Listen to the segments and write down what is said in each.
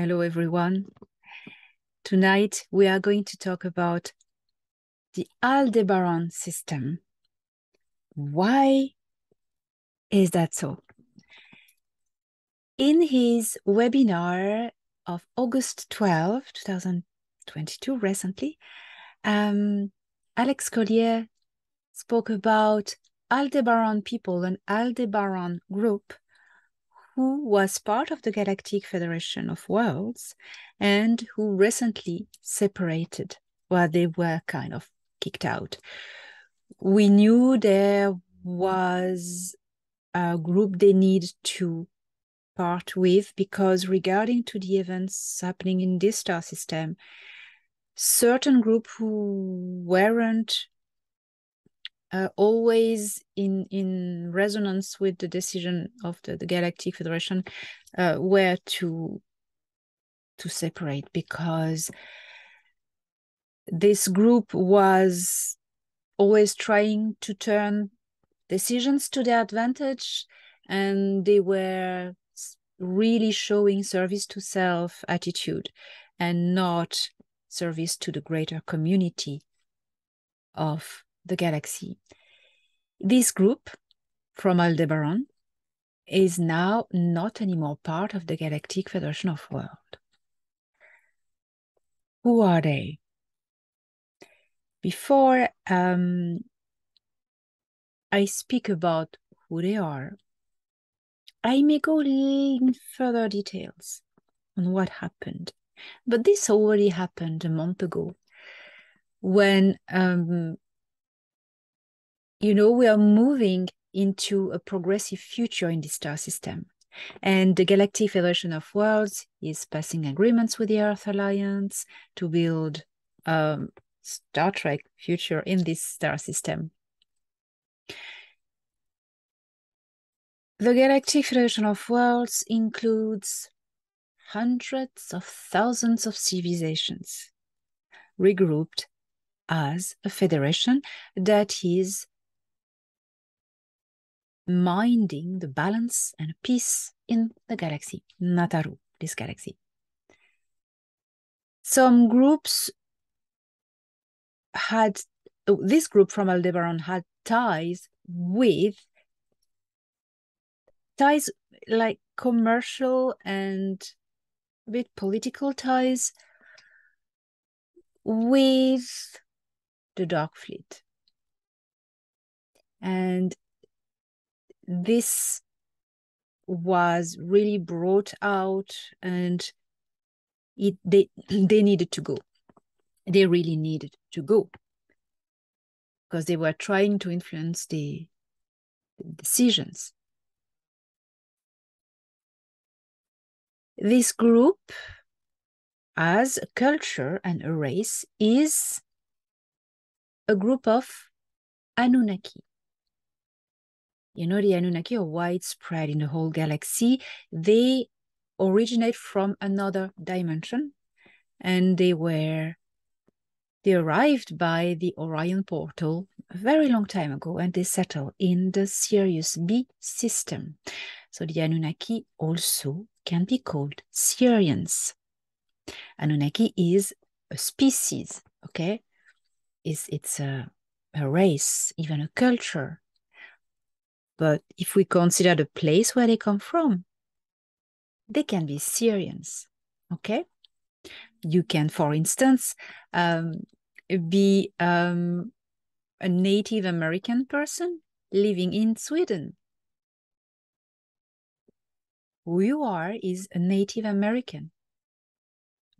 Hello, everyone. Tonight, we are going to talk about the Aldebaran system. Why is that so? In his webinar of August 12, 2022, recently, Alex Collier spoke about Aldebaran people, an Aldebaran group who was part of the Galactic Federation of Worlds and who recently separated, well, they were kind of kicked out. We knew there was a group they need to part with because regarding to the events happening in this star system, certain group who weren't always in resonance with the decision of the Galactic Federation were to separate, because this group was always trying to turn decisions to their advantage, and they were really showing service to self attitude and not service to the greater community of the galaxy. This group from Aldebaran is now not anymore part of the Galactic Federation of Worlds. Who are they? Before I speak about who they are, I may go in further details on what happened. But this already happened a month ago when we are moving into a progressive future in the star system. And the Galactic Federation of Worlds is passing agreements with the Earth Alliance to build Star Trek future in this star system. The Galactic Federation of Worlds includes hundreds of thousands of civilizations regrouped as a federation that is minding the balance and peace in the galaxy, Nataru, this galaxy. Some groups this group from Aldebaran had ties like commercial and a bit political ties with the Dark Fleet. And this was really brought out, and they needed to go. They really needed to go because they were trying to influence the decisions. This group, as a culture and a race, is a group of Anunnaki. You know, the Anunnaki are widespread in the whole galaxy. They originate from another dimension, and they arrived by the Orion portal a very long time ago, and they settled in the Sirius B system. So the Anunnaki also can be called Sirians. Anunnaki is a species, okay? It's a race, even a culture. But if we consider the place where they come from, they can be Sirians, okay? You can, for instance, be a Native American person living in Sweden. Who you are is a Native American.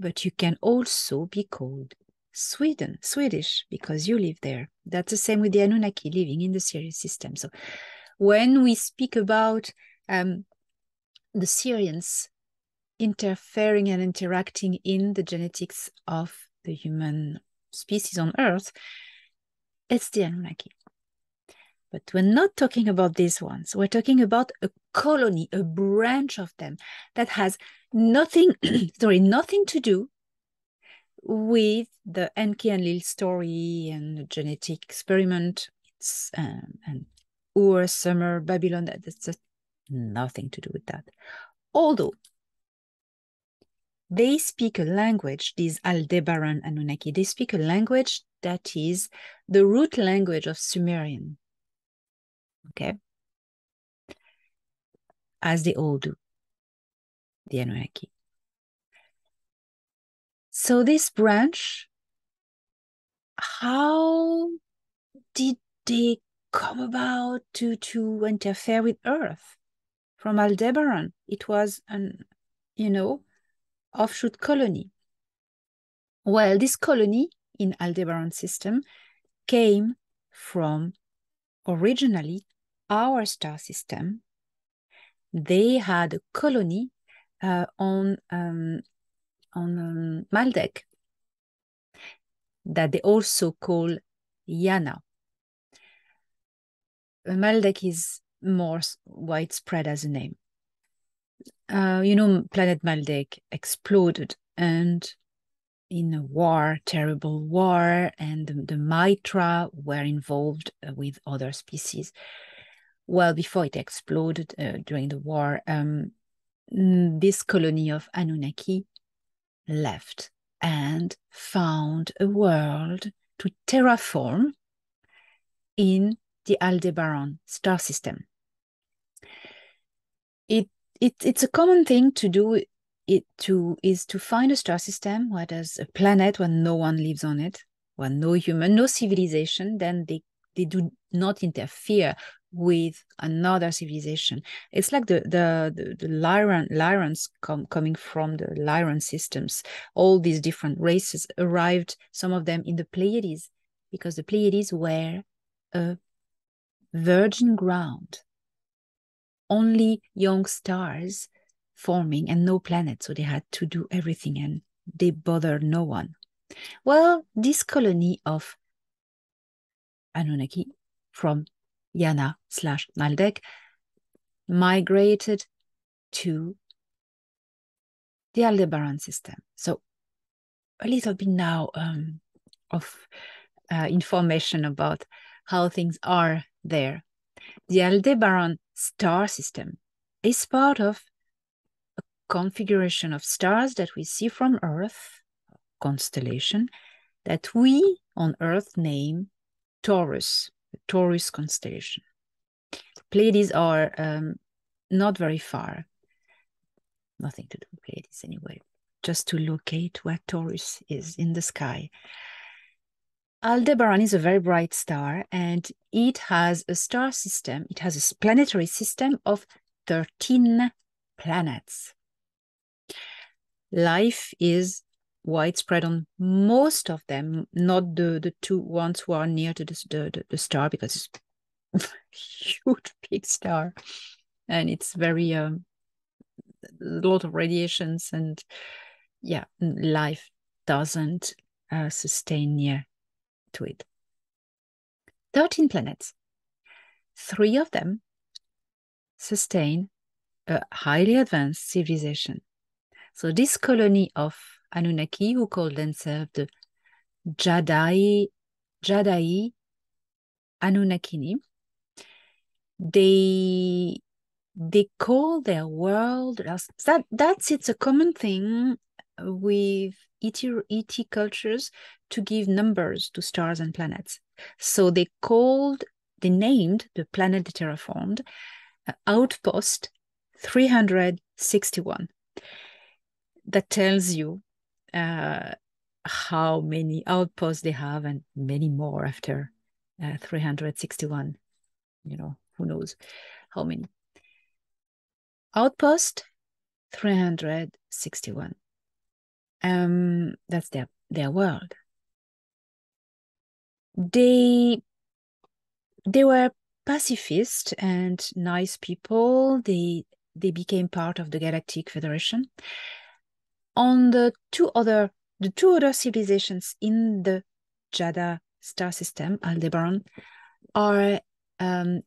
But you can also be called Swedish, because you live there. That's the same with the Anunnaki living in the Sirius system. So when we speak about the Sirians interfering and interacting in the genetics of the human species on Earth, it's the Anunnaki. But we're not talking about these ones. We're talking about a colony, a branch of them that has nothing to do with the Enki and Lil story and the genetic experiment. It's and Ur, Summer, Babylon, that's just nothing to do with that. Although they speak a language, these Aldebaran Anunnaki, they speak a language that is the root language of Sumerian. Okay? As they all do, the Anunnaki. So this branch, how did they come about to interfere with Earth? From Aldebaran, it was an, offshoot colony. Well, this colony in Aldebaran system came from originally our star system. They had a colony on Maldek that they also call Yana. Maldek is more widespread as a name. Planet Maldek exploded, and in a war, terrible war, and the Mitra were involved with other species. Well, before it exploded during the war, this colony of Anunnaki left and found a world to terraform in the Aldebaran star system. It's a common thing to do is to find a star system where there's a planet where no one lives on it, where no human, no civilization, then they do not interfere with another civilization. It's like the Lyrans coming from the Lyran systems. All these different races arrived, some of them in the Pleiades, because the Pleiades were a virgin ground. Only young stars forming and no planet, so they had to do everything and they bothered no one. Well, this colony of Anunnaki from Yana/Maldek migrated to the Aldebaran system. So a little bit now of information about how things are there. The Aldebaran star system is part of a configuration of stars that we see from Earth, constellation, that we on Earth name Taurus, the Taurus constellation. The Pleiades are not very far. Nothing to do with Pleiades anyway, just to locate where Taurus is in the sky. Aldebaran is a very bright star, and it has a star system. It has a planetary system of 13 planets. Life is widespread on most of them, not the two ones who are near to the star, because it's a huge, big star. And it's very, a lot of radiations, and yeah, life doesn't sustain near to it. 13 planets. 3 of them sustain a highly advanced civilization. So this colony of Anunnaki, who call themselves the Jadai Anunnakini, they call their world, it's a common thing with ET cultures to give numbers to stars and planets. So they named the planet they terraformed Outpost 361. That tells you how many outposts they have, and many more after 361. Who knows how many. Outpost 361. That's their world. They were pacifist and nice people. They became part of the Galactic Federation. On the two other civilizations in the Jada star system, Aldebaran, are a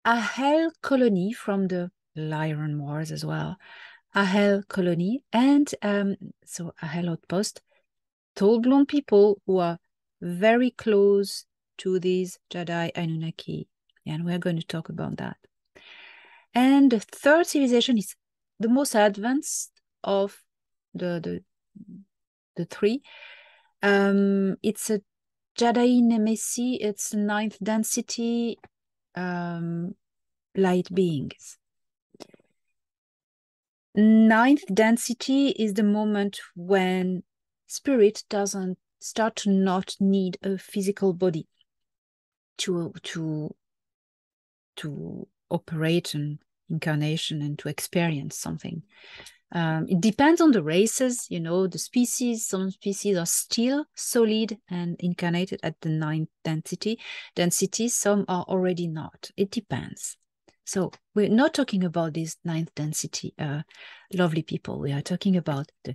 hell colony from the Lyran Wars as well. A hell colony, and so a hell outpost, tall blonde people who are very close to these Jedi Anunnaki, and we're going to talk about that. And the third civilization is the most advanced of the three. It's a Jedi Nemesis. It's ninth density light beings. Ninth density is the moment when spirit doesn't start to not need a physical body to operate an incarnation and to experience something. It depends on the races, you know, the species. Some species are still solid and incarnated at the ninth density. Some are already not. It depends. So we're not talking about these ninth density lovely people. We are talking about the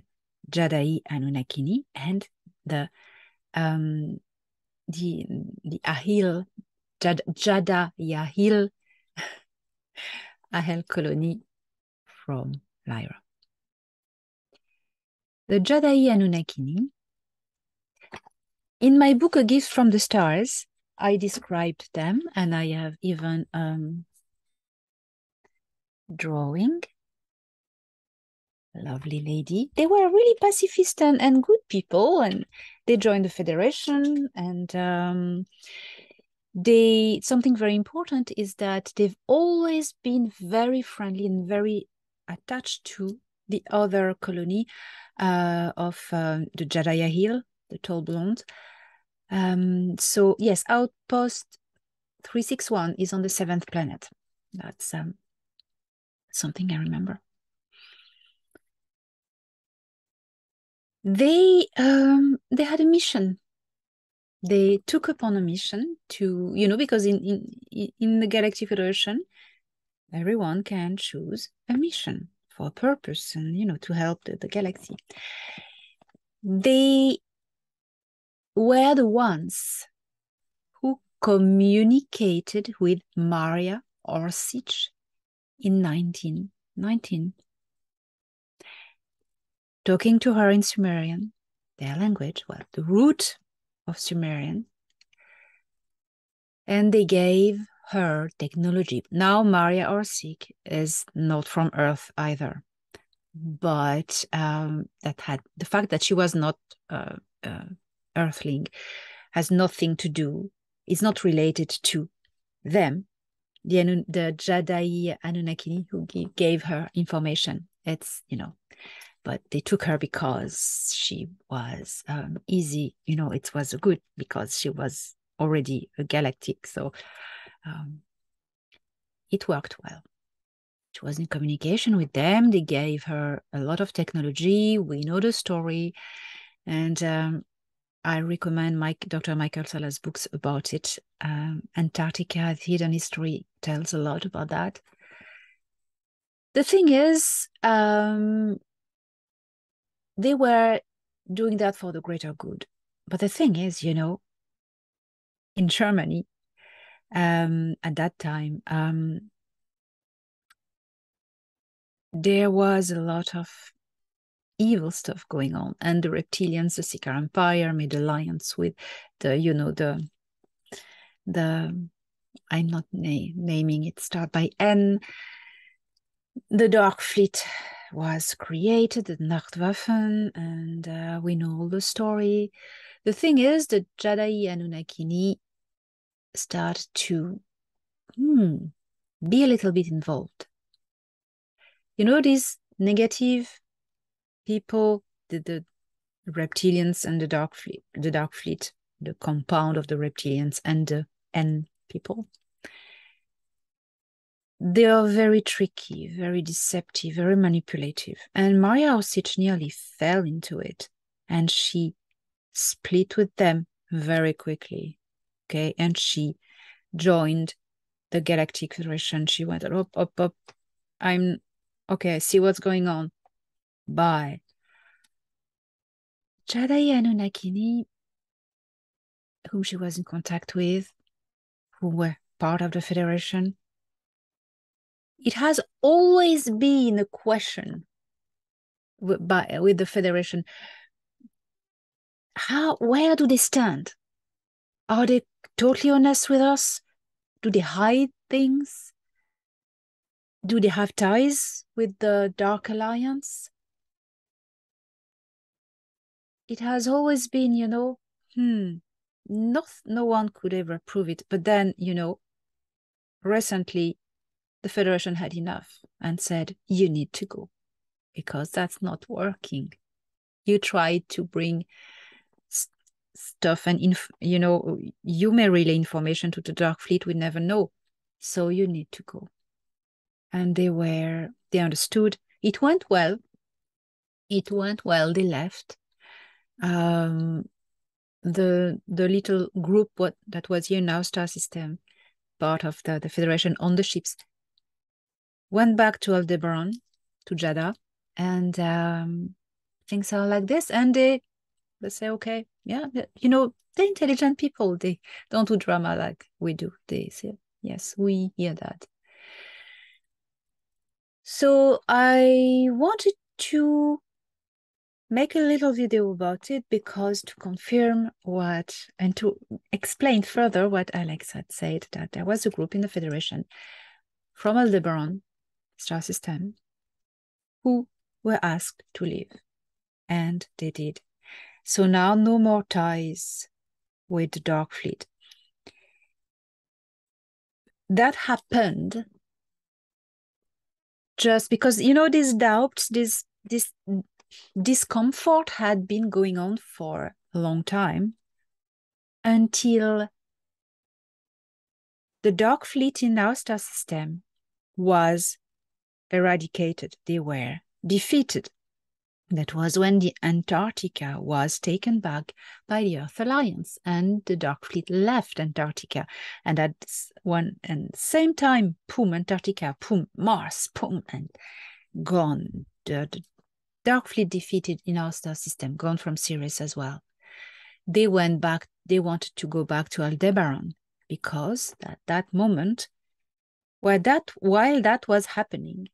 Jedi Anunnakini and the Ahil, Jada Yahil Ahel colony from Lyra. The Jedi Anunnakini. In my book, A Gift from the Stars, I described them, and I have even drawing. Lovely lady. They were really pacifist and good people, and they joined the Federation. And something very important is that they've always been very friendly and very attached to the other colony of the Jedi Hill, the tall blonde. So yes, Outpost 361 is on the 7th planet. That's something I remember. They had a mission. They took upon a mission to, you know, because in the Galactic Federation, everyone can choose a mission for a purpose and, you know, to help the galaxy. They were the ones who communicated with Maria Orsic in 1919. Talking to her in Sumerian, their language, well, the root of Sumerian, and they gave her technology. Now, Maria Orsic is not from Earth either, but that had the fact that she was not Earthling has nothing to do. It's not related to them, the Jedi Anunnaki who gave her information. It's, you know. But they took her because she was easy, you know, it was good because she was already a galactic. So it worked well. She was in communication with them. They gave her a lot of technology. We know the story. And I recommend Dr. Michael Sala's books about it. Antarctica, Hidden History tells a lot about that. The thing is, they were doing that for the greater good. But the thing is, you know, in Germany, at that time, there was a lot of evil stuff going on. And the reptilians, the Sika Empire, made alliance with the, you know, the I'm not naming it, start by N. The Dark Fleet was created, the Nachtwaffen, and we know all the story. The thing is, the Jedi Anunnakini start to be a little bit involved. You know, these negative people, the reptilians and the Dark Fleet, the compound of the reptilians and the N people. They are very tricky, very deceptive, very manipulative. And Maria Orsic nearly fell into it. And she split with them very quickly. Okay. And she joined the Galactic Federation. She went up. I see what's going on. Bye. Jedi Anunnakini, whom she was in contact with, who were part of the Federation, it has always been a question with the Federation. Where do they stand? Are they totally honest with us? Do they hide things? Do they have ties with the Dark Alliance? it has always been, no one could ever prove it. But then, recently the Federation had enough and said, you need to go because that's not working. You tried to bring stuff and, you may relay information to the Dark Fleet, we never know. So you need to go. And they understood. It went well. They left. The little group that was here now, Star System, part of the Federation on the ships, went back to Aldebaran, to Jeddah, and things are like this. And they say, okay, yeah, they're intelligent people. They don't do drama like we do. They say, yes, we hear that. So I wanted to make a little video about it because to confirm and to explain further what Alex had said, that there was a group in the Federation from Aldebaran Star System who were asked to leave, and they did. So now no more ties with the Dark Fleet. That happened just because, these doubts, this discomfort had been going on for a long time until the Dark Fleet in our star system was eradicated. They were defeated. That was when the Antarctica was taken back by the Earth Alliance and the Dark Fleet left Antarctica. And at one and same time, boom, Antarctica, boom, Mars, boom, and gone. The Dark Fleet defeated in our star system, gone from Sirius as well. They went back, they wanted to go back to Aldebaran because at that moment, while that was happening,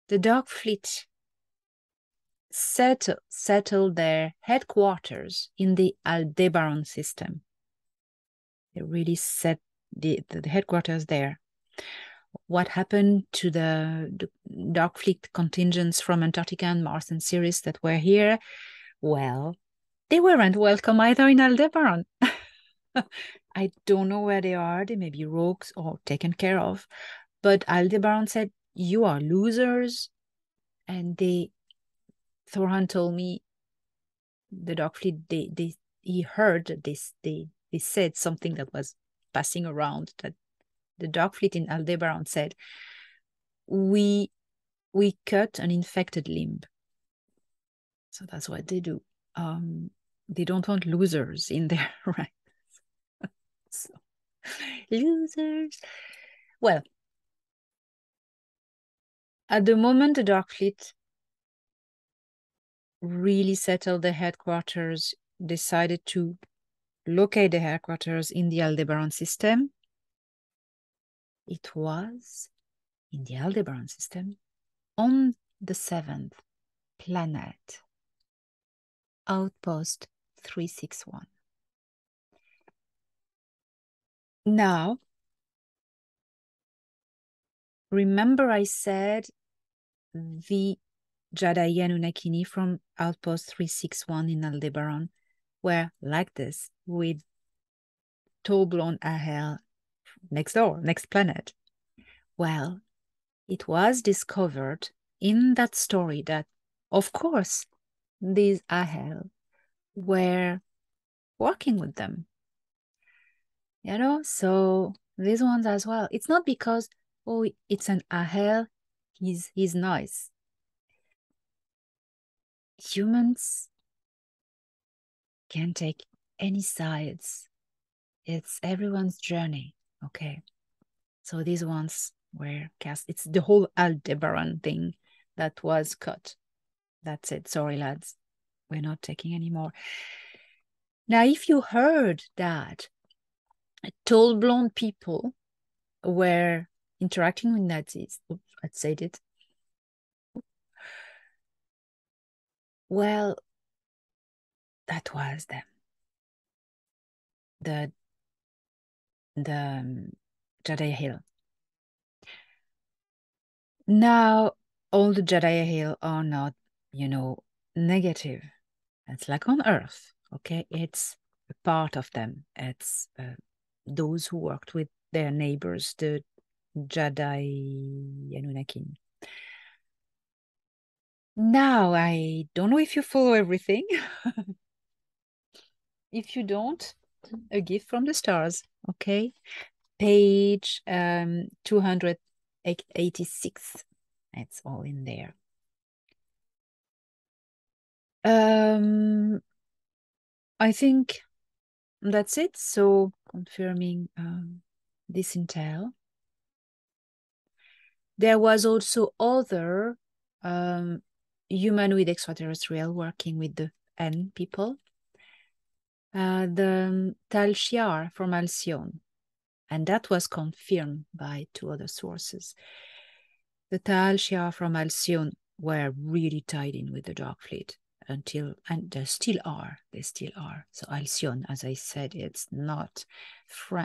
the Dark Fleet settled their headquarters in the Aldebaran system. They really set the headquarters there. What happened to the Dark Fleet contingents from Antarctica and Mars and Sirius that were here? Well, they weren't welcome either in Aldebaran. I don't know where they are. They may be rogues or taken care of. But Aldebaran said, you are losers. And Thorhan told me, the Dark Fleet, he heard this, they said something that was passing around, that the Dark Fleet in Aldebaran said, we cut an infected limb. So that's what they do. They don't want losers in their ranks. So, losers. Well, at the moment, the Dark Fleet really settled the headquarters, decided to locate the headquarters in the Aldebaran system. It was in the Aldebaran system on the 7th planet, Outpost 361. Now, remember I said the Jedi Anunnaki from Outpost 361 in Aldebaran were like this, with Toblon Ahel next door, next planet. Well, it was discovered in that story that, of course, these Ahel were working with them. So these ones as well. It's not because, oh, it's an Ahel, he's nice. Humans can take any sides. It's everyone's journey, okay? So these ones were cast. It's the whole Aldebaran thing that was cut. That's it. Sorry, lads. We're not taking any more. Now, if you heard that tall blonde people were interacting with Nazis, I'd said it. Well, that was them. The Jedi Hill. Now, all the Jedi Hill are not, negative. It's like on Earth, okay? It's a part of them. It's those who worked with their neighbors, the Jedi Anunnaki. Now, I don't know if you follow everything. If you don't, a gift from the stars, okay? Page 286. It's all in there. I think that's it. So confirming this intel. There was also other humanoid extraterrestrial working with the N people. The Tal Shiar from Alcyon, and that was confirmed by two other sources. The Tal Shiar from Alcyon were really tied in with the Dark Fleet until, and they still are. So Alcyon, as I said, it's not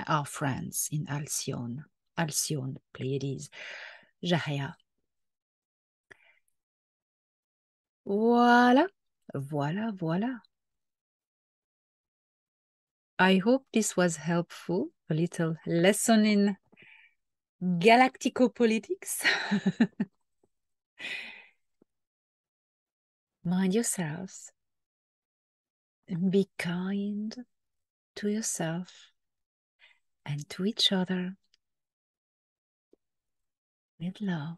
our friends in Alcyon, Pleiades, Jahia. Voilà. I hope this was helpful. A little lesson in galacticopolitics. Mind yourselves. Be kind to yourself and to each other with love.